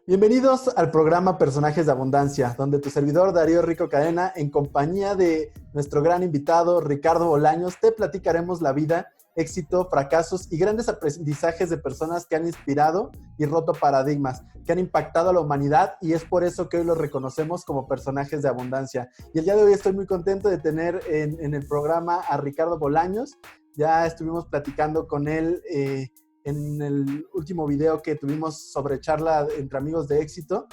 Bienvenidos al programa Personajes de Abundancia, donde tu servidor Darío Rico Cadena, en compañía de nuestro gran invitado Ricardo Bolaños, te platicaremos la vida, éxito, fracasos y grandes aprendizajes de personas que han inspirado y roto paradigmas, que han impactado a la humanidad, y es por eso que hoy los reconocemos como personajes de abundancia. Y el día de hoy estoy muy contento de tener en el programa a Ricardo Bolaños. Ya estuvimos platicando con él en el último video que tuvimos sobre charla entre amigos de éxito.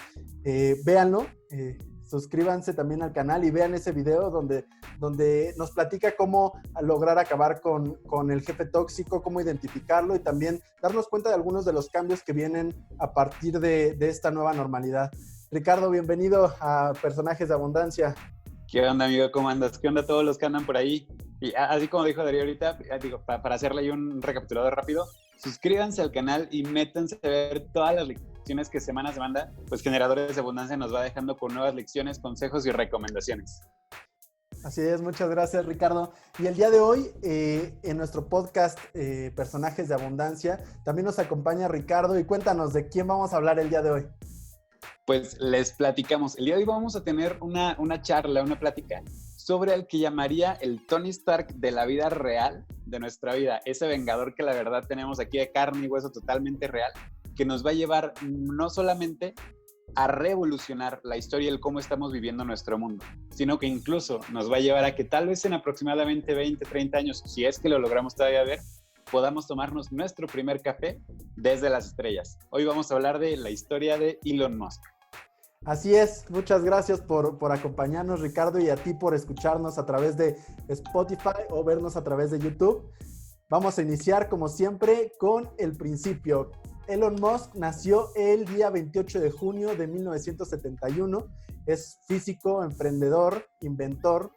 Véanlo, suscríbanse también al canal y vean ese video donde nos platica cómo lograr acabar con el jefe tóxico, cómo identificarlo y también darnos cuenta de algunos de los cambios que vienen a partir de esta nueva normalidad. Ricardo, bienvenido a Personajes de Abundancia. ¿Qué onda, amigo? ¿Cómo andas? ¿Qué onda todos los que andan por ahí? Y así como dijo Darío ahorita, para hacerle ahí un recapitulador rápido, suscríbanse al canal y métanse a ver todas las lecciones que semana a semana, pues Generadores de Abundancia nos va dejando con nuevas lecciones, consejos y recomendaciones. Así es, muchas gracias, Ricardo. Y el día de hoy, en nuestro podcast Personajes de Abundancia, también nos acompaña Ricardo, y cuéntanos de quién vamos a hablar el día de hoy. Pues les platicamos. El día de hoy vamos a tener una charla, una plática sobre el que llamaría el Tony Stark de la vida real, de nuestra vida. Ese vengador que la verdad tenemos aquí de carne y hueso totalmente real, que nos va a llevar no solamente a revolucionar la historia y el cómo estamos viviendo nuestro mundo, sino que incluso nos va a llevar a que tal vez en aproximadamente 20, 30 años, si es que lo logramos todavía ver, podamos tomarnos nuestro primer café desde las estrellas. Hoy vamos a hablar de la historia de Elon Musk. Así es, muchas gracias por acompañarnos, Ricardo, y a ti por escucharnos a través de Spotify o vernos a través de YouTube. Vamos a iniciar, como siempre, con el principio. Elon Musk nació el día 28 de junio de 1971. Es físico, emprendedor, inventor.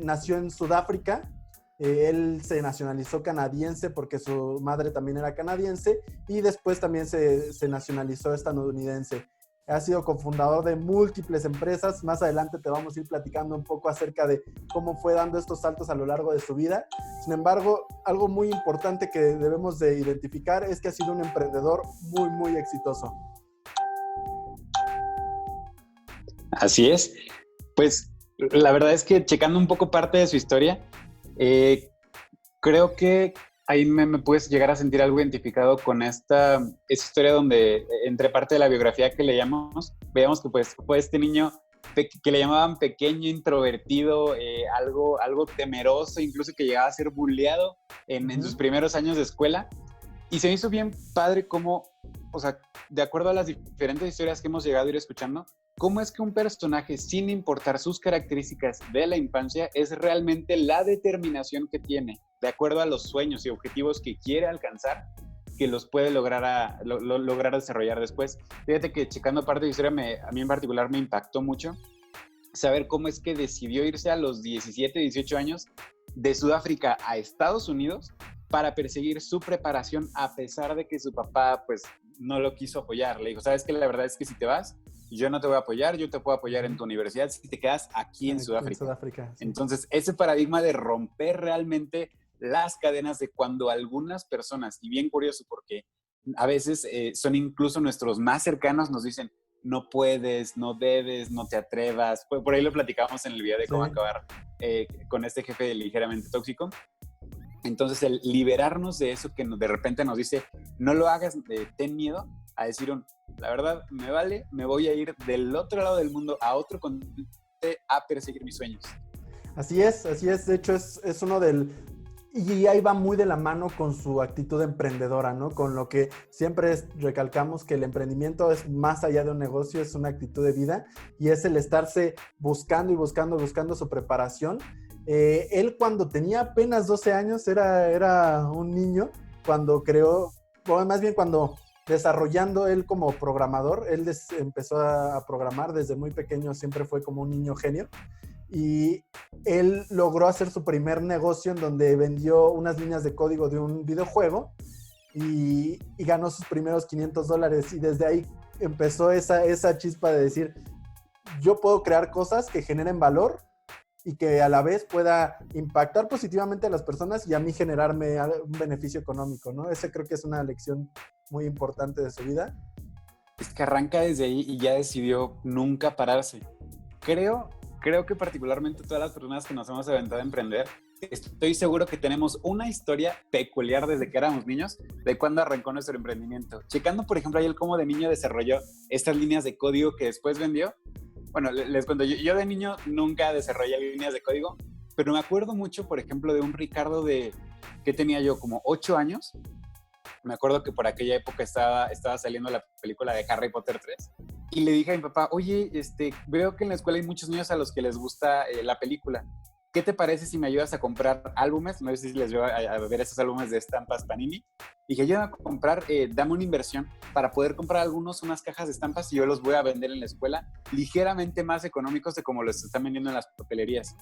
Nació en Sudáfrica. Él se nacionalizó canadiense porque su madre también era canadiense, y después también se nacionalizó estadounidense. Ha sido cofundador de múltiples empresas. Más adelante te vamos a ir platicando un poco acerca de cómo fue dando estos saltos a lo largo de su vida. Sin embargo, algo muy importante que debemos de identificar es que ha sido un emprendedor muy, muy exitoso. Así es. Pues la verdad es que checando un poco parte de su historia, creo que ahí me puedes llegar a sentir algo identificado con esa historia donde, entre parte de la biografía que leíamos, veíamos que pues fue este niño que le llamaban pequeño, introvertido, algo temeroso, incluso que llegaba a ser bulleado en sus primeros años de escuela. Y se me hizo bien padre cómo, o sea, de acuerdo a las diferentes historias que hemos llegado a ir escuchando, cómo es que un personaje, sin importar sus características de la infancia, es realmente la determinación que tiene, de acuerdo a los sueños y objetivos que quiere alcanzar, que los puede lograr desarrollar después. Fíjate que checando parte de la historia, a mí en particular me impactó mucho saber cómo es que decidió irse a los 17, 18 años de Sudáfrica a Estados Unidos para perseguir su preparación, a pesar de que su papá pues no lo quiso apoyar. Le dijo, ¿sabes qué? La verdad es que si te vas, yo no te voy a apoyar, yo te puedo apoyar en tu universidad si te quedas aquí en Sudáfrica. Sí. Entonces, ese paradigma de romper realmente las cadenas de cuando algunas personas, y bien curioso porque a veces son incluso nuestros más cercanos, nos dicen, no puedes, no debes, no te atrevas. Por ahí lo platicamos en el video de cómo acabar con este jefe ligeramente tóxico. Entonces, el liberarnos de eso que de repente nos dice, no lo hagas, ten miedo, a decir, la verdad, me vale, me voy a ir del otro lado del mundo, a otro continente, a perseguir mis sueños. Así es. De hecho, es uno del... Y ahí va muy de la mano con su actitud emprendedora, ¿no? Con lo que siempre recalcamos, que el emprendimiento es más allá de un negocio, es una actitud de vida, y es el estarse buscando su preparación. Él, cuando tenía apenas 12 años, era un niño cuando creó, o más bien cuando desarrollando él como programador, él empezó a programar desde muy pequeño, siempre fue como un niño genio. Y él logró hacer su primer negocio en donde vendió unas líneas de código de un videojuego y ganó sus primeros $500. Y desde ahí empezó esa chispa de decir, yo puedo crear cosas que generen valor y que a la vez pueda impactar positivamente a las personas y a mí generarme un beneficio económico, ¿no? Ese creo que es una lección muy importante de su vida. Es que arranca desde ahí y ya decidió nunca pararse. Creo, creo que particularmente todas las personas que nos hemos aventado a emprender, estoy seguro que tenemos una historia peculiar desde que éramos niños de cuando arrancó nuestro emprendimiento. Checando, por ejemplo, ahí el cómo de niño desarrolló estas líneas de código que después vendió. Bueno, les cuento, yo de niño nunca desarrollé líneas de código, pero me acuerdo mucho, por ejemplo, de un Ricardo que tenía yo como 8 años. Me acuerdo que por aquella época estaba saliendo la película de Harry Potter 3 y le dije a mi papá, oye, veo que en la escuela hay muchos niños a los que les gusta la película. ¿Qué te parece si me ayudas a comprar álbumes? No sé si les veo a ver esos álbumes de estampas Panini. Dije, ayúdame a comprar, dame una inversión para poder comprar unas cajas de estampas y yo los voy a vender en la escuela ligeramente más económicos de como los están vendiendo en las papelerías.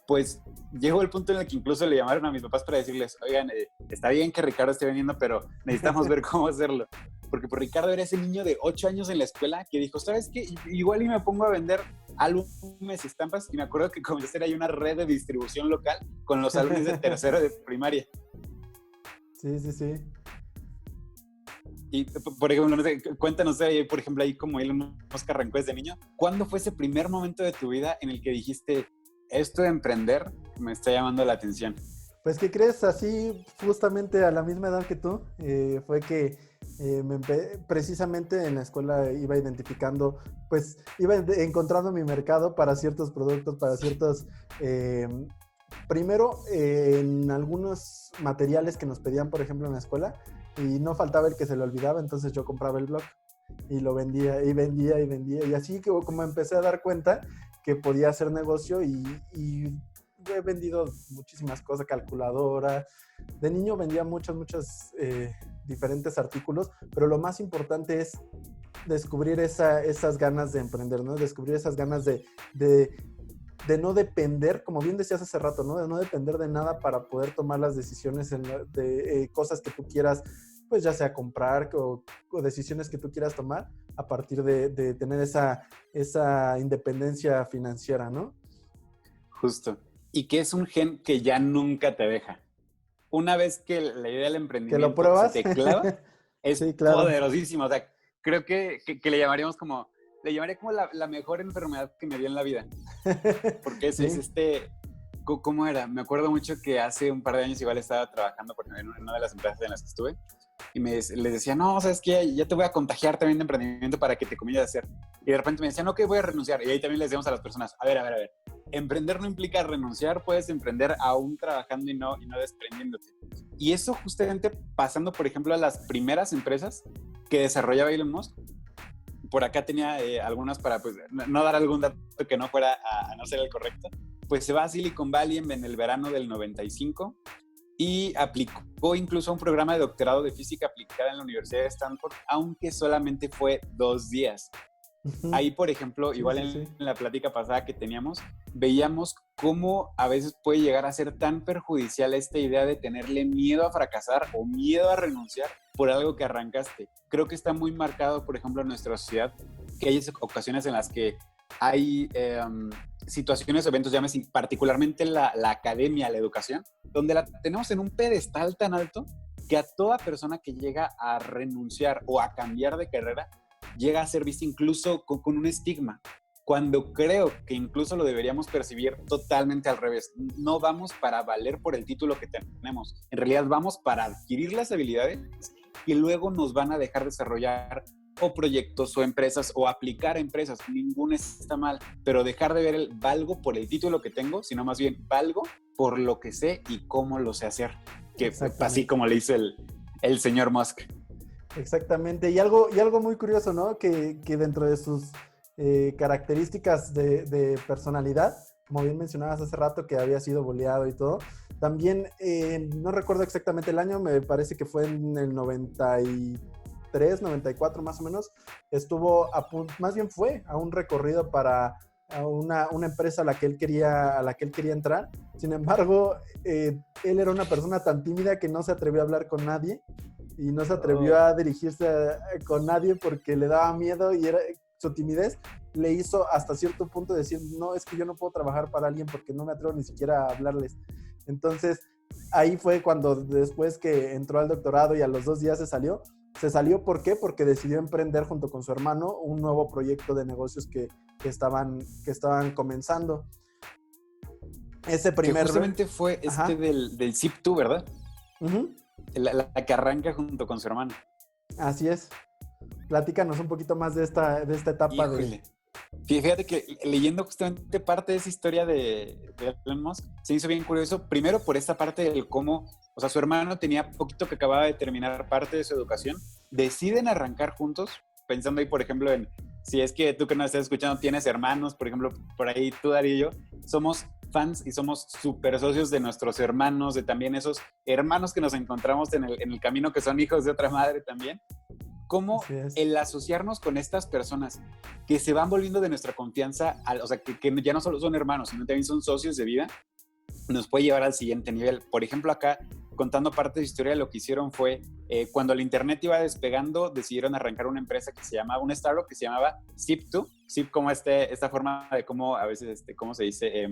Pues llegó el punto en el que incluso le llamaron a mis papás para decirles, oigan, está bien que Ricardo esté vendiendo, pero necesitamos ver cómo hacerlo. Porque pues, Ricardo era ese niño de 8 años en la escuela que dijo, ¿sabes qué? Igual y me pongo a vender álbumes y estampas. Y me acuerdo que comencé a hacer ahí una red de distribución local con los álbumes de tercero de primaria. Sí, sí, sí. Y, por ejemplo, no sé, cuéntanos, por ejemplo, ahí como Elon Musk arrancó desde niño, ¿cuándo fue ese primer momento de tu vida en el que dijiste, esto de emprender me está llamando la atención? Pues, ¿qué crees? Así, justamente a la misma edad que tú, fue que precisamente en la escuela iba identificando, pues, iba encontrando mi mercado para ciertos productos, para ciertos... primero, en algunos materiales que nos pedían, por ejemplo, en la escuela, y no faltaba el que se le olvidaba, entonces yo compraba el blog y lo vendía, y vendía, y vendía, y así como empecé a dar cuenta que podía hacer negocio y he vendido muchísimas cosas, calculadora. De niño vendía muchos diferentes artículos, pero lo más importante es descubrir esas ganas de emprender, ¿no? Descubrir esas ganas de no depender, como bien decías hace rato, ¿no? De no depender de nada para poder tomar las decisiones de cosas que tú quieras, pues ya sea comprar o decisiones que tú quieras tomar a partir de tener esa independencia financiera, ¿no? Justo. Y que es un gen que ya nunca te deja. Una vez que la idea del emprendimiento ¿Que lo pruebas? se te clava, es sí, claro. poderosísimo. O sea, creo que le llamaría como la mejor enfermedad que me dio en la vida. Porque es, sí. ¿Cómo era? Me acuerdo mucho que hace un par de años igual estaba trabajando en una de las empresas en las que estuve y les decía, no, ¿sabes qué? Ya te voy a contagiar también de emprendimiento para que te comiences a hacer. Y de repente me decían, ok, voy a renunciar. Y ahí también les decíamos a las personas, a ver. Emprender no implica renunciar, puedes emprender aún trabajando y no desprendiéndote. Y eso justamente pasando, por ejemplo, a las primeras empresas que desarrollaba Elon Musk. Por acá tenía algunas para pues, no dar algún dato que no fuera a no ser el correcto. Pues se va a Silicon Valley en el verano del 95 y aplicó incluso un programa de doctorado de física aplicada en la Universidad de Stanford, aunque solamente fue 2 días. Ahí, por ejemplo, igual en la plática pasada que teníamos, veíamos cómo a veces puede llegar a ser tan perjudicial esta idea de tenerle miedo a fracasar o miedo a renunciar por algo que arrancaste. Creo que está muy marcado, por ejemplo, en nuestra sociedad, que hay ocasiones en las que hay situaciones o eventos, llámese particularmente la academia, la educación, donde la tenemos en un pedestal tan alto que a toda persona que llega a renunciar o a cambiar de carrera llega a ser vista incluso con un estigma, cuando creo que incluso lo deberíamos percibir totalmente al revés. No vamos para valer por el título que tenemos, en realidad vamos para adquirir las habilidades y luego nos van a dejar desarrollar o proyectos o empresas o aplicar a empresas. Ninguno está mal, pero dejar de ver el valgo por el título que tengo, sino más bien valgo por lo que sé y cómo lo sé hacer, que así como le hizo el señor Musk. Exactamente, y algo muy curioso, ¿no? Que dentro de sus características de personalidad, como bien mencionabas hace rato que había sido boleado y todo, también, no recuerdo exactamente el año, me parece que fue en el 93, 94 más o menos, estuvo más bien fue a un recorrido para una empresa a la que él quería entrar. Sin embargo, él era una persona tan tímida que no se atrevió a hablar con nadie y no se atrevió a dirigirse con nadie porque le daba miedo y su timidez le hizo hasta cierto punto decir, no, es que yo no puedo trabajar para alguien porque no me atrevo ni siquiera a hablarles. Entonces, ahí fue cuando después que entró al doctorado y a los 2 días se salió, Se salió, ¿por qué? Porque decidió emprender junto con su hermano un nuevo proyecto de negocios que estaban comenzando. Ese Que primer... justamente fue Ajá. del Zip2, ¿verdad? Uh-huh. La que arranca junto con su hermano. Así es. Platícanos un poquito más de esta etapa de... Híjole. Fíjate que leyendo justamente parte de esa historia de Elon Musk, se hizo bien curioso, primero por esta parte del cómo, o sea, su hermano tenía poquito que acababa de terminar parte de su educación, deciden arrancar juntos, pensando ahí, por ejemplo, en, si es que tú que nos estás escuchando tienes hermanos, por ejemplo, por ahí tú, Darío y yo, somos fans y somos súper socios de nuestros hermanos, de también esos hermanos que nos encontramos en el camino que son hijos de otra madre también. Cómo Así es. el asociarnos con estas personas que se van volviendo de nuestra confianza, o sea, que ya no solo son hermanos, sino también son socios de vida, nos puede llevar al siguiente nivel. Por ejemplo, acá, contando parte de su historia, lo que hicieron fue, cuando el internet iba despegando, decidieron arrancar una empresa que se llamaba, una startup que se llamaba Zip2, Zip como esta forma de cómo, a veces, ¿cómo se dice?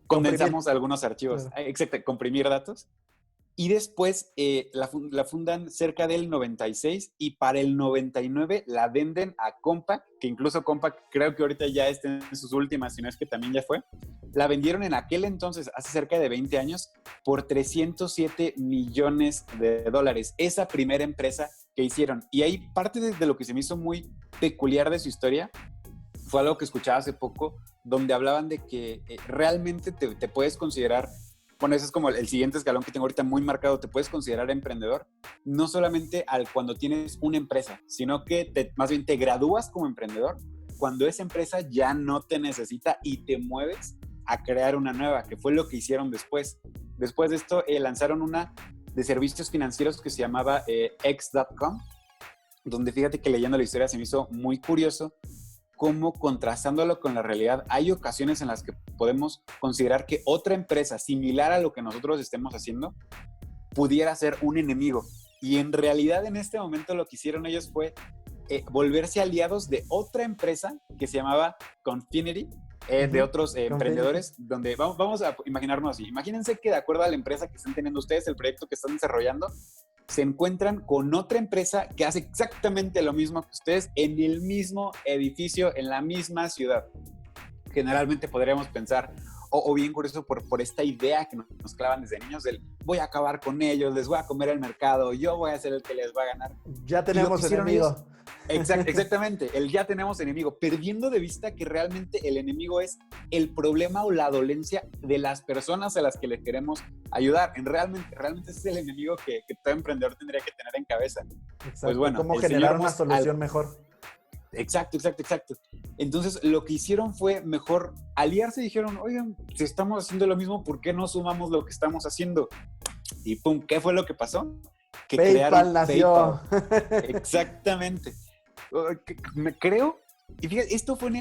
Condensamos algunos archivos, claro. exacto, comprimir datos. Y después la fundan cerca del 96 y para el 99 la venden a Compaq, que incluso Compaq creo que ahorita ya está en sus últimas, si no es que también ya fue. La vendieron en aquel entonces, hace cerca de 20 años, por 307 millones de dólares. Esa primera empresa que hicieron. Y ahí parte de lo que se me hizo muy peculiar de su historia fue algo que escuchaba hace poco, donde hablaban de que realmente te puedes considerar, bueno, ese es como el siguiente escalón que tengo ahorita muy marcado, te puedes considerar emprendedor, no solamente cuando tienes una empresa, sino que más bien te gradúas como emprendedor cuando esa empresa ya no te necesita y te mueves a crear una nueva, que fue lo que hicieron después. Después de esto lanzaron una de servicios financieros que se llamaba X.com, donde fíjate que leyendo la historia se me hizo muy curioso cómo, contrastándolo con la realidad, hay ocasiones en las que podemos considerar que otra empresa similar a lo que nosotros estemos haciendo pudiera ser un enemigo. Y en realidad en este momento lo que hicieron ellos fue volverse aliados de otra empresa que se llamaba Confinity, de otros emprendedores, donde vamos a imaginarnos así. Imagínense que de acuerdo a la empresa que están teniendo ustedes, el proyecto que están desarrollando, se encuentran con otra empresa que hace exactamente lo mismo que ustedes en el mismo edificio, en la misma ciudad. Generalmente podríamos pensar, o bien curioso por esta idea que nos clavan desde niños del voy a acabar con ellos, les voy a comer el mercado, yo voy a ser el que les va a ganar. Ya tenemos enemigo. Exactamente, el ya tenemos enemigo, perdiendo de vista que realmente el enemigo es el problema o la dolencia de las personas a las que les queremos ayudar. Realmente ese es el enemigo que todo emprendedor tendría que tener en cabeza. Exacto. Pues bueno, ¿cómo generar una solución mejor? Exacto. Entonces, lo que hicieron fue mejor aliarse y dijeron, oigan, si estamos haciendo lo mismo, ¿por qué no sumamos lo que estamos haciendo? Y pum, ¿qué fue lo que pasó? Que PayPal nació. PayPal. Exactamente. Me creo, y fíjate, esto fue en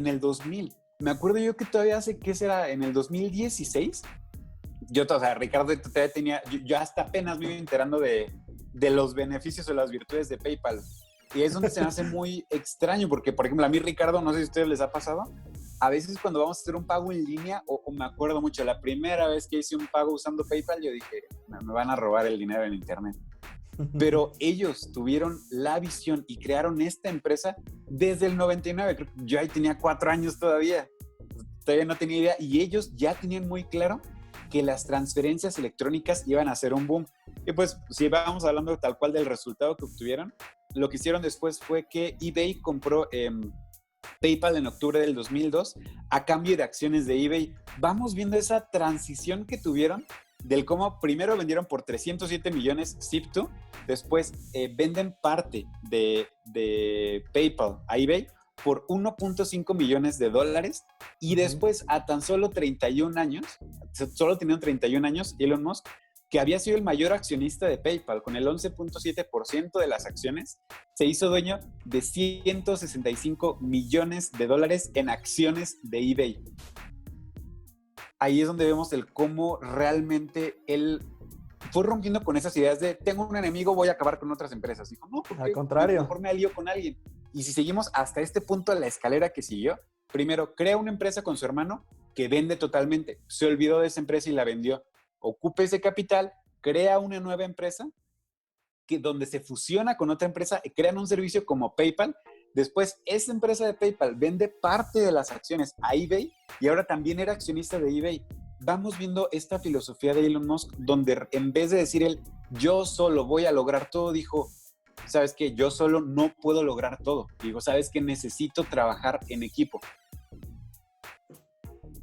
el 2000. Me acuerdo yo que todavía hace, ¿qué será? En el 2016. O sea, Ricardo todavía tenía, yo hasta apenas me iba enterando de los beneficios o las virtudes de PayPal. Y es donde se me hace muy extraño, porque, por ejemplo, a mí, Ricardo, no sé si a ustedes les ha pasado, a veces cuando vamos a hacer un pago en línea, o me acuerdo mucho, la primera vez que hice un pago usando PayPal, yo dije, me van a robar el dinero en internet. Pero ellos tuvieron la visión y crearon esta empresa desde el 99. Creo que yo ahí tenía 4 años todavía no tenía idea. Y ellos ya tenían muy claro que las transferencias electrónicas iban a ser un boom. Y pues, si vamos hablando tal cual del resultado que obtuvieron, lo que hicieron después fue que eBay compró PayPal en octubre del 2002 a cambio de acciones de eBay. Vamos viendo esa transición que tuvieron del cómo primero vendieron por 307 millones Zip2, después venden parte de PayPal a eBay por 1.5 millones de dólares y después a tan solo 31 años, solo tenían 31 años, Elon Musk, que había sido el mayor accionista de PayPal, con el 11.7% de las acciones, se hizo dueño de 165 millones de dólares en acciones de eBay. Ahí es donde vemos el cómo realmente él fue rompiendo con esas ideas de tengo un enemigo, voy a acabar con otras empresas. Dijo, no, porque al contrario, mejor me alío con alguien. Y si seguimos hasta este punto de la escalera que siguió, primero crea una empresa con su hermano que vende totalmente. Se olvidó de esa empresa y la vendió. Ocupa ese capital, crea una nueva empresa donde se fusiona con otra empresa, crean un servicio como PayPal. Después, esa empresa de PayPal vende parte de las acciones a eBay y ahora también era accionista de eBay. Vamos viendo esta filosofía de Elon Musk, donde en vez de decir él, yo solo voy a lograr todo, dijo, ¿sabes qué? Yo solo no puedo lograr todo. Digo, ¿sabes qué? Necesito trabajar en equipo.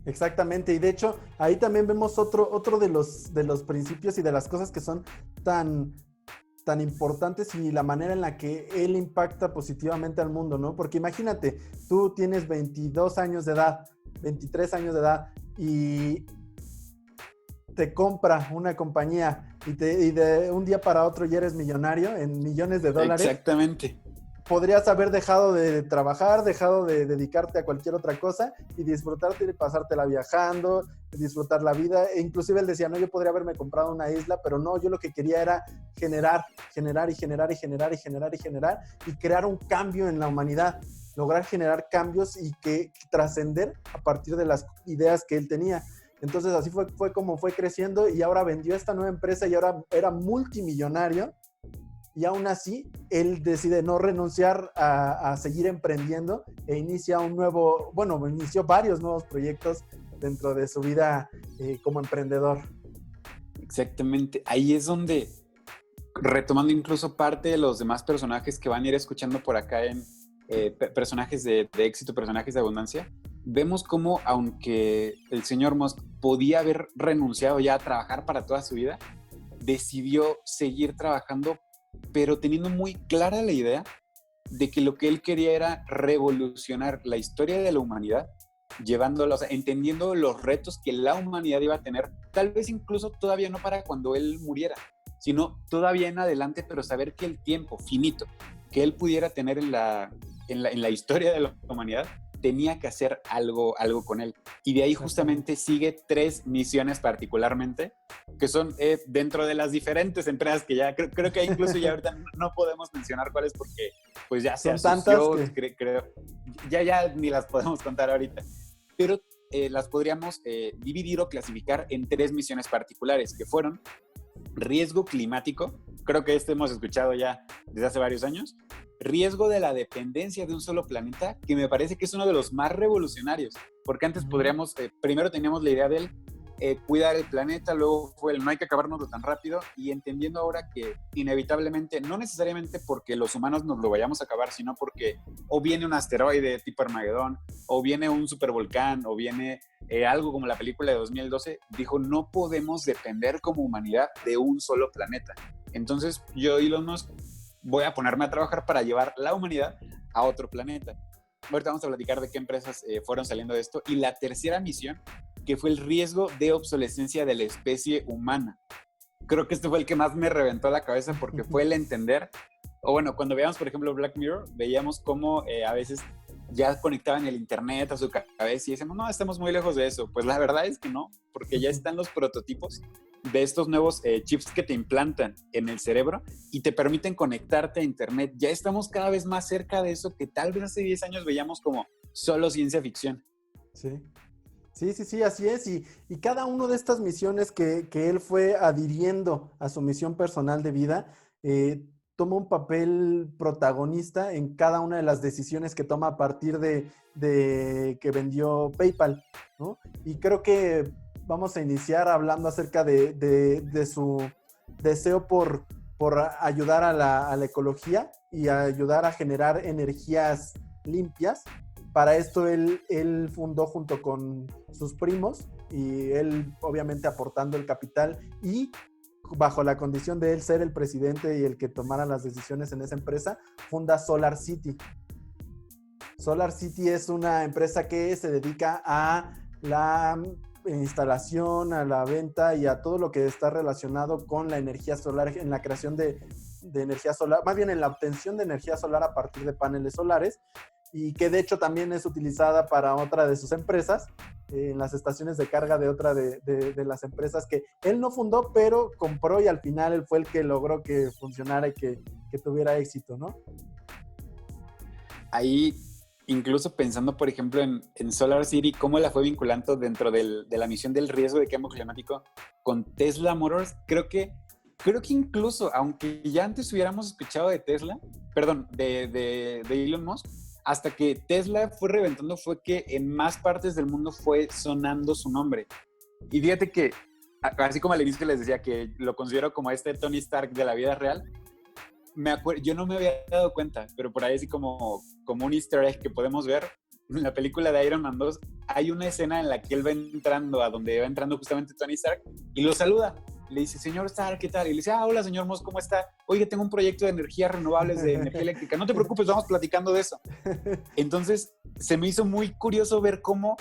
Exactamente, y de hecho ahí también vemos otro de los principios y de las cosas que son tan importantes y la manera en la que él impacta positivamente al mundo, ¿no? Porque imagínate, tú tienes 22 años de edad, 23 años de edad y te compra una compañía y de un día para otro ya eres millonario en millones de dólares. Exactamente. Podrías haber dejado de trabajar, dejado de dedicarte a cualquier otra cosa y disfrutarte y pasártela viajando, disfrutar la vida. E inclusive él decía, no, yo podría haberme comprado una isla, pero no, yo lo que quería era generar y crear un cambio en la humanidad, lograr generar cambios y que trascender a partir de las ideas que él tenía. Entonces así fue como fue creciendo y ahora vendió esta nueva empresa y ahora era multimillonario. Y aún así, él decide no renunciar a seguir emprendiendo e inicia inició varios nuevos proyectos dentro de su vida como emprendedor. Exactamente. Ahí es donde, retomando incluso parte de los demás personajes que van a ir escuchando por acá en personajes de éxito, personajes de abundancia, vemos cómo, aunque el señor Musk podía haber renunciado ya a trabajar para toda su vida, decidió seguir trabajando, pero teniendo muy clara la idea de que lo que él quería era revolucionar la historia de la humanidad, entendiendo los retos que la humanidad iba a tener, tal vez incluso todavía no para cuando él muriera, sino todavía en adelante, pero saber que el tiempo finito que él pudiera tener en la historia de la humanidad, tenía que hacer algo con él. Y de ahí justamente sigue 3 misiones particularmente, que son dentro de las diferentes empresas que ya creo que incluso ya ahorita no podemos mencionar cuáles porque pues ya se asoció, creo, ya ni las podemos contar ahorita. Pero las podríamos dividir o clasificar en 3 misiones particulares, que fueron riesgo climático, creo que hemos escuchado ya desde hace varios años, riesgo de la dependencia de un solo planeta, que me parece que es uno de los más revolucionarios, porque antes podríamos, primero teníamos la idea del cuidar el planeta, luego fue el no hay que acabárnoslo tan rápido, y entendiendo ahora que inevitablemente, no necesariamente porque los humanos nos lo vayamos a acabar, sino porque o viene un asteroide tipo Armagedón, o viene un supervolcán, o viene algo como la película de 2012, dijo, no podemos depender como humanidad de un solo planeta. Entonces yo, Elon Musk, voy a ponerme a trabajar para llevar la humanidad a otro planeta. Ahorita vamos a platicar de qué empresas fueron saliendo de esto. Y la tercera misión, que fue el riesgo de obsolescencia de la especie humana. Creo que este fue el que más me reventó la cabeza porque fue el entender, o bueno, cuando veíamos, por ejemplo, Black Mirror, veíamos cómo a veces ya conectaban el internet a su cabeza y decíamos, no, estamos muy lejos de eso. Pues la verdad es que no, porque ya están los prototipos de estos nuevos chips que te implantan en el cerebro y te permiten conectarte a internet. Ya estamos cada vez más cerca de eso que tal vez hace 10 años veíamos como solo ciencia ficción. Sí, así es. Y cada una de estas misiones que él fue adhiriendo a su misión personal de vida, toma un papel protagonista en cada una de las decisiones que toma a partir de que vendió PayPal, ¿no? Y creo que vamos a iniciar hablando acerca de su deseo por ayudar a la ecología y a ayudar a generar energías limpias. Para esto él fundó junto con sus primos y él obviamente aportando el capital y bajo la condición de él ser el presidente y el que tomara las decisiones en esa empresa, funda SolarCity. SolarCity es una empresa que se dedica a la instalación, a la venta y a todo lo que está relacionado con la energía solar, en la creación de energía solar, más bien en la obtención de energía solar a partir de paneles solares, y que de hecho también es utilizada para otra de sus empresas, en las estaciones de carga de otra de las empresas que él no fundó, pero compró y al final él fue el que logró que funcionara y que tuviera éxito, ¿no? Ahí, incluso pensando, por ejemplo, en SolarCity, cómo la fue vinculando dentro de la misión del riesgo de cambio climático con Tesla Motors, creo que creo que incluso, aunque ya antes hubiéramos escuchado de Tesla, perdón, de Elon Musk, hasta que Tesla fue reventando fue que en más partes del mundo fue sonando su nombre. Y fíjate que, así como al inicio les decía que lo considero como este Tony Stark de la vida real, yo no me había dado cuenta, pero por ahí así como un easter egg que podemos ver, en la película de Iron Man 2 hay una escena en la que él va entrando a donde va entrando justamente Tony Stark y lo saluda. Le dice, señor Stark, ¿qué tal? Y le dice, hola, señor Moss, ¿cómo está? Oye, tengo un proyecto de energías renovables, de energía eléctrica. No te preocupes, vamos platicando de eso. Entonces, se me hizo muy curioso ver cómo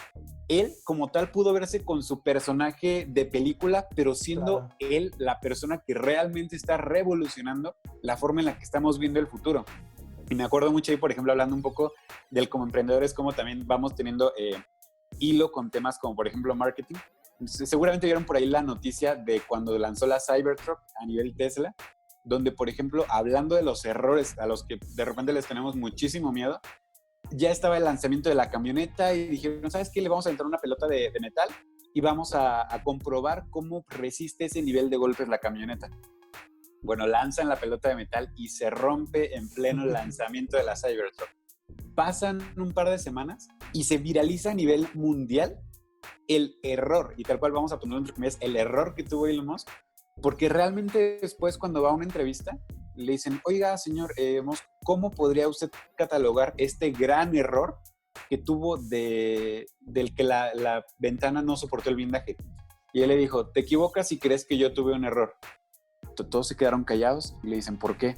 él, como tal, pudo verse con su personaje de película, pero siendo él la persona que realmente está revolucionando la forma en la que estamos viendo el futuro. Y me acuerdo mucho ahí, por ejemplo, hablando un poco del como emprendedores, como también vamos teniendo hilo con temas como, por ejemplo, marketing. Seguramente vieron por ahí la noticia de cuando lanzó la Cybertruck a nivel Tesla, donde, por ejemplo, hablando de los errores a los que de repente les tenemos muchísimo miedo, ya estaba el lanzamiento de la camioneta y dijeron, ¿sabes qué? Le vamos a entrar una pelota de metal y vamos a comprobar cómo resiste ese nivel de golpes la camioneta. Bueno, lanzan la pelota de metal y se rompe en pleno lanzamiento de la Cybertruck. Pasan un par de semanas y se viraliza a nivel mundial el error, y tal cual vamos a ponerlo entre comillas, el error que tuvo Elon Musk, porque realmente después cuando va a una entrevista le dicen, oiga señor Musk, ¿cómo podría usted catalogar este gran error que tuvo del que la ventana no soportó el blindaje? Y él le dijo, te equivocas si crees que yo tuve un error. Todos se quedaron callados y le dicen, ¿por qué?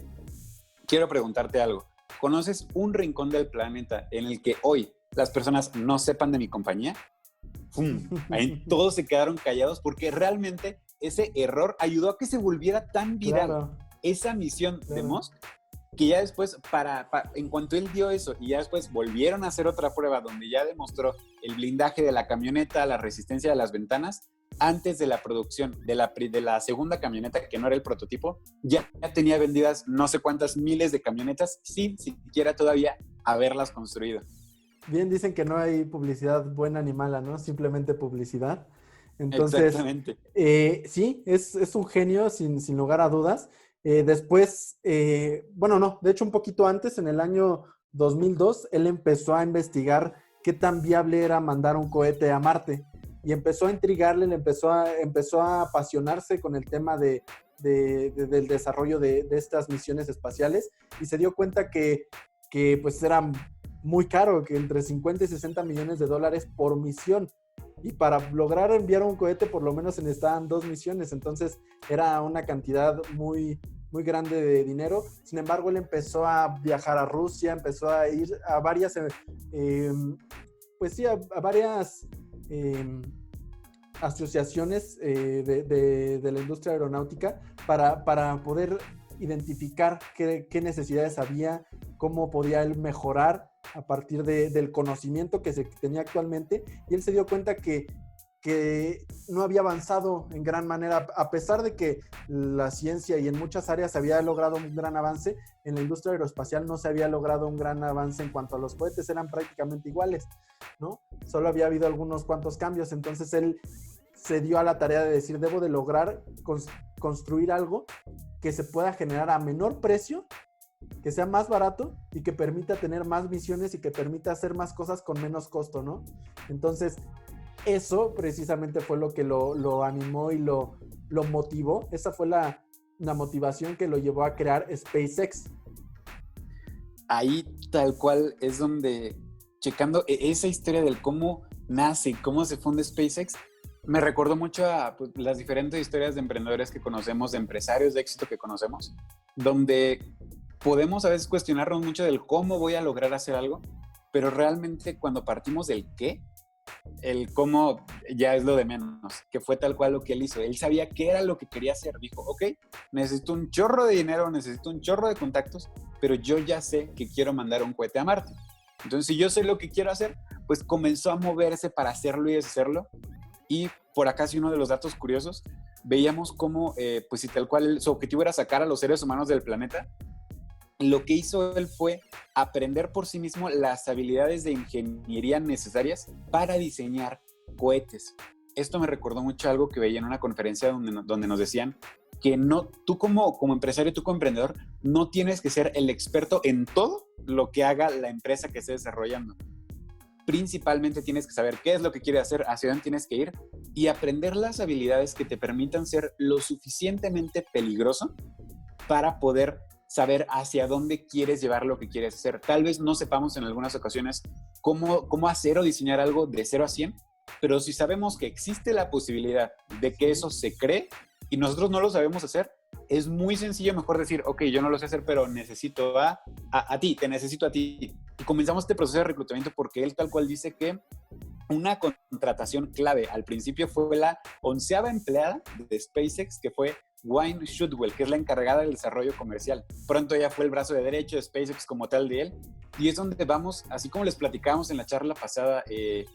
Quiero preguntarte algo. ¿Conoces un rincón del planeta en el que hoy las personas no sepan de mi compañía? ¡Fum! Ahí todos se quedaron callados porque realmente ese error ayudó a que se volviera tan viral esa misión de Musk, que ya después, en cuanto él dio eso y ya después volvieron a hacer otra prueba donde ya demostró el blindaje de la camioneta, la resistencia de las ventanas, antes de la producción de la segunda camioneta, que no era el prototipo, ya tenía vendidas no sé cuántas miles de camionetas sin siquiera todavía haberlas construido. Bien, dicen que no hay publicidad buena ni mala, ¿no? Simplemente publicidad. Entonces, exactamente. Sí, es un genio sin lugar a dudas. Después, bueno, no, de hecho un poquito antes, en el año 2002, él empezó a investigar qué tan viable era mandar un cohete a Marte. Y empezó a intrigarle, empezó a apasionarse con el tema del desarrollo de estas misiones espaciales y se dio cuenta que pues era muy caro, que entre 50 y 60 millones de dólares por misión. Y para lograr enviar un cohete por lo menos se necesitaban 2 misiones, entonces era una cantidad muy, muy grande de dinero. Sin embargo, él empezó a viajar a Rusia, empezó a ir a varias, pues sí, a varias asociaciones de la industria aeronáutica para poder identificar qué necesidades había, cómo podía él mejorar a partir del conocimiento que se tenía actualmente, y él se dio cuenta que no había avanzado en gran manera, a pesar de que la ciencia y en muchas áreas se había logrado un gran avance. En la industria aeroespacial no se había logrado un gran avance en cuanto a los cohetes, eran prácticamente iguales, ¿no? Solo había habido algunos cuantos cambios, entonces él se dio a la tarea de decir, debo de lograr construir algo que se pueda generar a menor precio, que sea más barato y que permita tener más misiones y que permita hacer más cosas con menos costo, ¿no? Entonces, eso precisamente fue lo que lo animó y lo motivó. Esa fue la motivación que lo llevó a crear SpaceX. Ahí tal cual es donde, checando esa historia del cómo nace, cómo se funda SpaceX, me recordó mucho a pues, las diferentes historias de emprendedores que conocemos, de empresarios de éxito que conocemos, donde podemos a veces cuestionarnos mucho del cómo voy a lograr hacer algo, pero realmente cuando partimos del qué, el cómo ya es lo de menos, que fue tal cual lo que él hizo. Él sabía qué era lo que quería hacer. Dijo, ok, necesito un chorro de dinero, necesito un chorro de contactos, pero yo ya sé que quiero mandar un cohete a Marte. Entonces, si yo sé lo que quiero hacer, pues comenzó a moverse para hacerlo y deshacerlo. Y por acá, si uno de los datos curiosos, veíamos cómo, pues si tal cual su objetivo era sacar a los seres humanos del planeta, lo que hizo él fue aprender por sí mismo las habilidades de ingeniería necesarias para diseñar cohetes. Esto me recordó mucho algo que veía en una conferencia donde nos decían que no, tú como empresario, tú como emprendedor, no tienes que ser el experto en todo lo que haga la empresa que esté desarrollando. Principalmente tienes que saber qué es lo que quieres hacer, hacia dónde tienes que ir y aprender las habilidades que te permitan ser lo suficientemente peligroso para poder saber hacia dónde quieres llevar lo que quieres hacer. Tal vez no sepamos en algunas ocasiones cómo hacer o diseñar algo de 0 a 100, pero si sabemos que existe la posibilidad de que eso se cree y nosotros no lo sabemos hacer, es muy sencillo mejor decir, ok, yo no lo sé hacer, pero necesito a ti, te necesito a ti. Y comenzamos este proceso de reclutamiento porque él tal cual dice que una contratación clave al principio fue la 11ª empleada de SpaceX, que fue Wayne Shotwell, que es la encargada del desarrollo comercial. Pronto ya fue el brazo de derecho de SpaceX como tal de él. Y es donde vamos, así como les platicábamos en la charla pasada de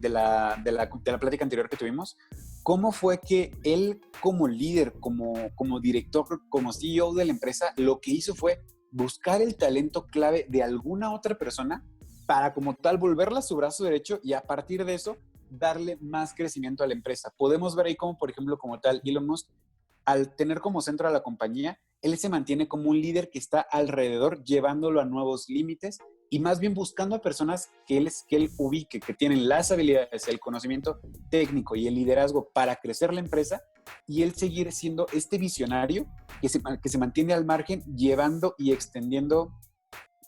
la plática anterior que tuvimos, cómo fue que él como líder, como director, como CEO de la empresa, lo que hizo fue buscar el talento clave de alguna otra persona para como tal volverla su brazo derecho y a partir de eso darle más crecimiento a la empresa. Podemos ver ahí como, por ejemplo, como tal, Elon Musk, al tener como centro a la compañía, él se mantiene como un líder que está alrededor, llevándolo a nuevos límites y más bien buscando a personas que él ubique, que tienen las habilidades, el conocimiento técnico y el liderazgo para crecer la empresa y él seguir siendo este visionario que se mantiene al margen, llevando y extendiendo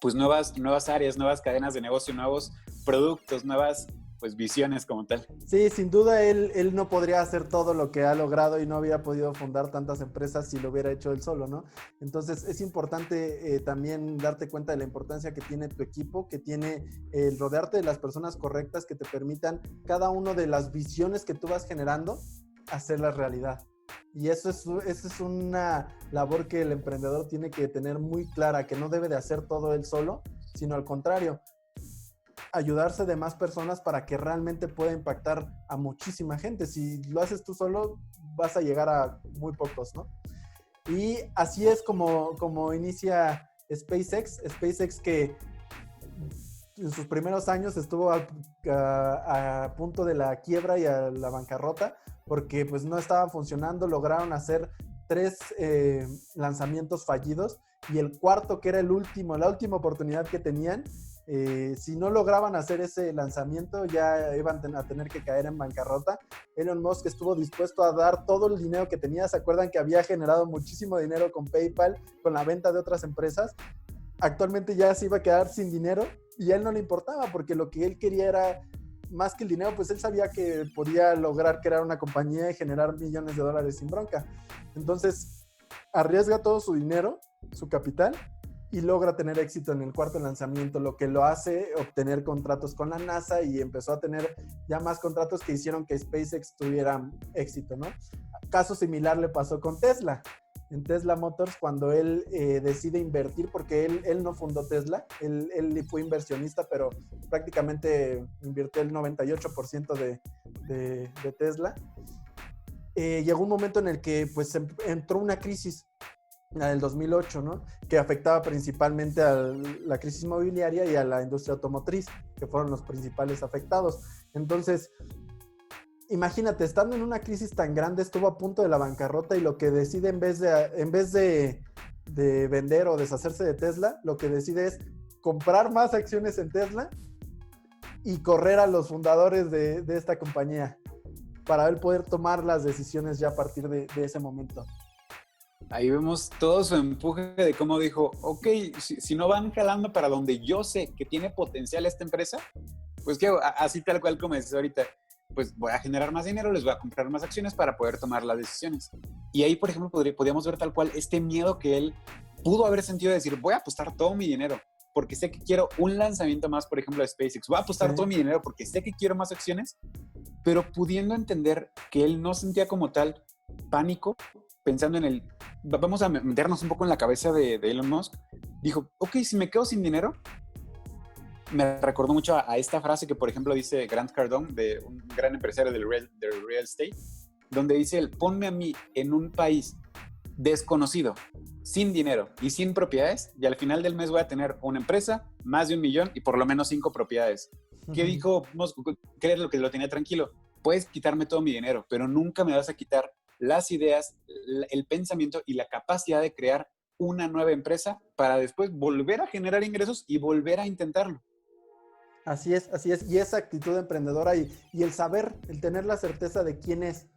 pues nuevas áreas, nuevas cadenas de negocio, nuevos productos, nuevas pues visiones como tal. Sí, sin duda él no podría hacer todo lo que ha logrado y no hubiera podido fundar tantas empresas si lo hubiera hecho él solo, ¿no? Entonces es importante también darte cuenta de la importancia que tiene tu equipo, que tiene el rodearte de las personas correctas que te permitan cada una de las visiones que tú vas generando, hacerlas realidad. Y eso es una labor que el emprendedor tiene que tener muy clara, que no debe de hacer todo él solo, sino al contrario, ayudarse de más personas para que realmente pueda impactar a muchísima gente. Si lo haces tú solo, vas a llegar a muy pocos, ¿no? Y así es como inicia SpaceX que en sus primeros años estuvo a punto de la quiebra y a la bancarrota, porque pues no estaban funcionando, lograron hacer 3 lanzamientos fallidos y el cuarto, que era la última oportunidad que tenían, si no lograban hacer ese lanzamiento ya iban a tener que caer en bancarrota. Elon Musk estuvo dispuesto a dar todo el dinero que tenía. ¿Se acuerdan que había generado muchísimo dinero con PayPal, con la venta de otras empresas? Actualmente ya se iba a quedar sin dinero y a él no le importaba porque lo que él quería era más que el dinero, pues él sabía que podía lograr crear una compañía y generar millones de dólares sin bronca. Entonces arriesga todo su dinero, su capital, y logra tener éxito en el cuarto lanzamiento, lo que lo hace obtener contratos con la NASA y empezó a tener ya más contratos que hicieron que SpaceX tuviera éxito, ¿no? Caso similar le pasó con Tesla. En Tesla Motors, cuando él decide invertir, porque él no fundó Tesla, él fue inversionista, pero prácticamente invirtió el 98% de Tesla. Llegó un momento en el que pues entró una crisis, la del 2008, ¿no? Que afectaba principalmente a la crisis inmobiliaria y a la industria automotriz, que fueron los principales afectados. Entonces, imagínate, estando en una crisis tan grande, estuvo a punto de la bancarrota y lo que decide en vez de vender o deshacerse de Tesla, lo que decide es comprar más acciones en Tesla y correr a los fundadores de esta compañía para él poder tomar las decisiones ya a partir de ese momento. Ahí vemos todo su empuje de cómo dijo, ok, si no van jalando para donde yo sé que tiene potencial esta empresa, pues que así tal cual como dices ahorita, pues voy a generar más dinero, les voy a comprar más acciones para poder tomar las decisiones. Y ahí, por ejemplo, podríamos ver tal cual este miedo que él pudo haber sentido de decir, voy a apostar todo mi dinero porque sé que quiero un lanzamiento más, por ejemplo, de SpaceX. Voy a apostar todo mi dinero porque sé que quiero más acciones, pero pudiendo entender que él no sentía como tal pánico, pensando en el... Vamos a meternos un poco en la cabeza de Elon Musk. Dijo, ok, si me quedo sin dinero, me recordó mucho a esta frase que, por ejemplo, dice Grant Cardone, de un gran empresario del real estate, donde dice él, ponme a mí en un país desconocido, sin dinero y sin propiedades, y al final del mes voy a tener una empresa, más de 1 millón y por lo menos 5 propiedades. ¿Qué dijo Musk? ¿Qué es lo que lo tenía tranquilo? Puedes quitarme todo mi dinero, pero nunca me vas a quitar las ideas, el pensamiento y la capacidad de crear una nueva empresa para después volver a generar ingresos y volver a intentarlo. Así es, así es. Y esa actitud emprendedora y el saber, el tener la certeza de quién es,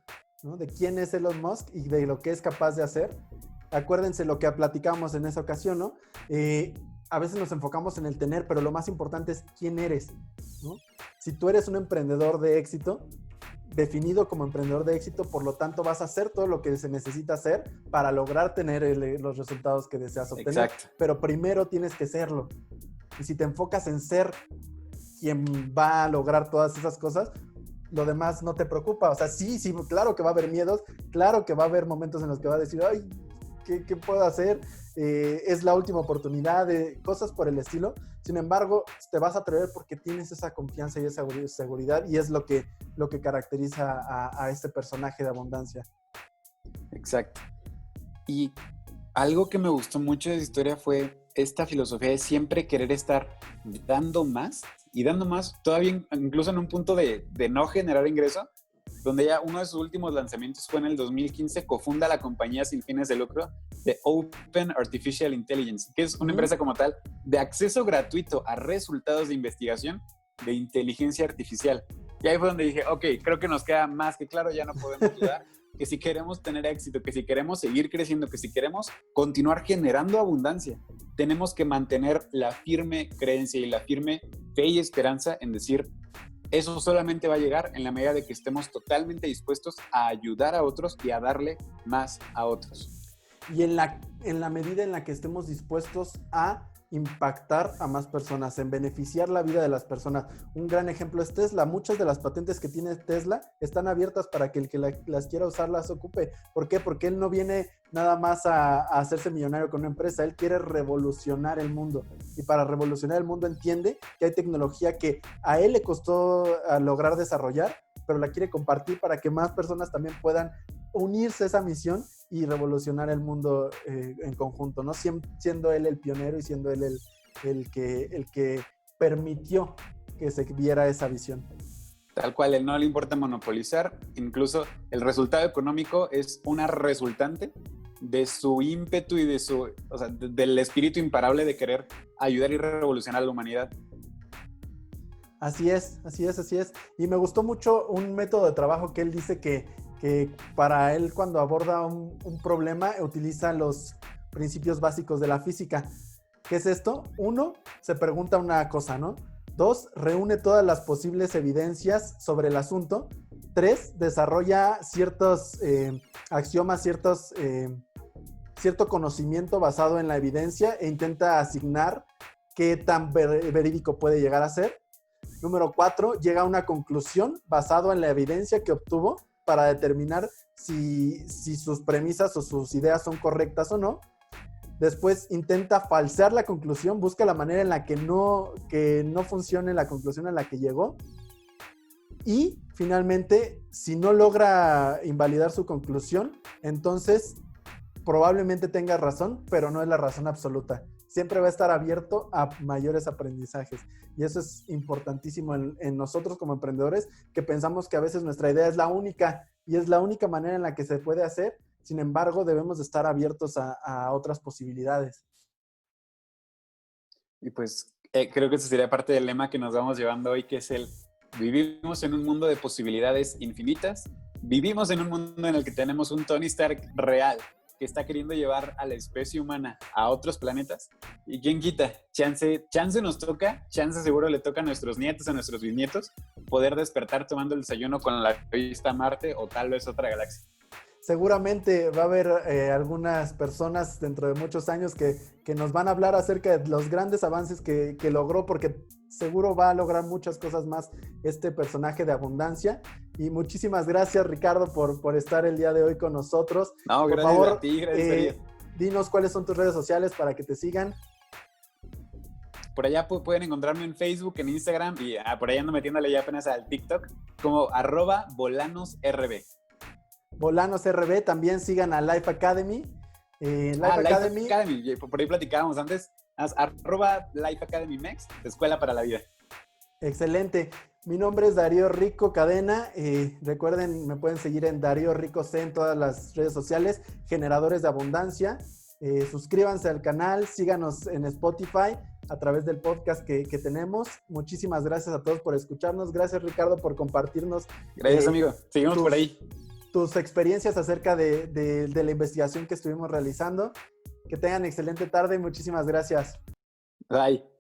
¿no? De quién es Elon Musk y de lo que es capaz de hacer. Acuérdense lo que platicábamos en esa ocasión, ¿no? A veces nos enfocamos en el tener, pero lo más importante es quién eres, ¿no? Si tú eres un emprendedor de éxito, definido como emprendedor de éxito, por lo tanto vas a hacer todo lo que se necesita hacer para lograr tener los resultados que deseas obtener. Exacto. Pero primero tienes que serlo. Y si te enfocas en ser quien va a lograr todas esas cosas, lo demás no te preocupa. O sea, sí, claro que va a haber miedos, claro que va a haber momentos en los que va a decir, ay, ¿qué puedo hacer? Es la última oportunidad, cosas por el estilo. Sin embargo, te vas a atrever porque tienes esa confianza y esa seguridad, y es lo que caracteriza a este personaje de abundancia. Exacto. Y algo que me gustó mucho de esa historia fue esta filosofía de siempre querer estar dando más y dando más, todavía incluso en un punto de no generar ingreso, donde ya uno de sus últimos lanzamientos fue en el 2015, cofunda la compañía sin fines de lucro de Open Artificial Intelligence, que es una empresa como tal de acceso gratuito a resultados de investigación de inteligencia artificial. Y ahí fue donde dije, ok, creo que nos queda más que claro, ya no podemos dudar, que si queremos tener éxito, que si queremos seguir creciendo, que si queremos continuar generando abundancia, tenemos que mantener la firme creencia y la firme fe y esperanza en decir, eso solamente va a llegar en la medida de que estemos totalmente dispuestos a ayudar a otros y a darle más a otros. Y en la medida en la que estemos dispuestos a impactar a más personas, en beneficiar la vida de las personas. Un gran ejemplo es Tesla. Muchas de las patentes que tiene Tesla están abiertas para que el que las quiera usar las ocupe. ¿Por qué? Porque él no viene nada más a hacerse millonario con una empresa. Él quiere revolucionar el mundo. Y para revolucionar el mundo entiende que hay tecnología que a él le costó lograr desarrollar, pero la quiere compartir para que más personas también puedan unirse a esa misión y revolucionar el mundo en conjunto, ¿no? Siendo él el pionero y siendo él el que permitió que se viera esa visión. Tal cual, él no le importa monopolizar, incluso el resultado económico es una resultante de su ímpetu y del espíritu imparable de querer ayudar y revolucionar a la humanidad. Así es. Y me gustó mucho un método de trabajo que él dice que para él, cuando aborda un problema, utiliza los principios básicos de la física. ¿Qué es esto? 1, se pregunta una cosa, ¿no? 2, reúne todas las posibles evidencias sobre el asunto. 3, desarrolla ciertos axiomas, cierto conocimiento basado en la evidencia e intenta asignar qué tan verídico puede llegar a ser. Número 4, llega a una conclusión basado en la evidencia que obtuvo para determinar si sus premisas o sus ideas son correctas o no. Después intenta falsear la conclusión, busca la manera en la que no funcione la conclusión a la que llegó. Y finalmente, si no logra invalidar su conclusión, entonces probablemente tenga razón, pero no es la razón absoluta. Siempre va a estar abierto a mayores aprendizajes. Y eso es importantísimo en nosotros como emprendedores, que pensamos que a veces nuestra idea es la única y es la única manera en la que se puede hacer. Sin embargo, debemos de estar abiertos a otras posibilidades. Y pues creo que ese sería parte del lema que nos vamos llevando hoy, que es vivimos en un mundo de posibilidades infinitas, vivimos en un mundo en el que tenemos un Tony Stark real, que está queriendo llevar a la especie humana a otros planetas. ¿Y quién quita? Chance nos toca, chance seguro le toca a nuestros nietos, a nuestros bisnietos, poder despertar tomando el desayuno con la vista a Marte o tal vez otra galaxia. Seguramente va a haber algunas personas dentro de muchos años que nos van a hablar acerca de los grandes avances que logró, porque seguro va a lograr muchas cosas más este personaje de abundancia. Y muchísimas gracias, Ricardo, por estar el día de hoy con nosotros. No, por gracias favor, a ti, gracias. Dinos cuáles son tus redes sociales para que te sigan. Por allá pueden encontrarme en Facebook, en Instagram y por allá ando metiéndole ya apenas al TikTok como @volanosrb. VolanosRB, también sigan a Life Academy. Life Academy, por ahí platicábamos antes, @Life Academy Mex, Escuela para la Vida. Excelente. Mi nombre es Darío Rico Cadena. Recuerden, me pueden seguir en Darío Rico C en todas las redes sociales, Generadores de Abundancia. Suscríbanse al canal, síganos en Spotify a través del podcast que tenemos. Muchísimas gracias a todos por escucharnos. Gracias, Ricardo, por compartirnos. Gracias, amigo. Seguimos por ahí. Tus experiencias acerca de la investigación que estuvimos realizando. Que tengan excelente tarde y muchísimas gracias. Bye.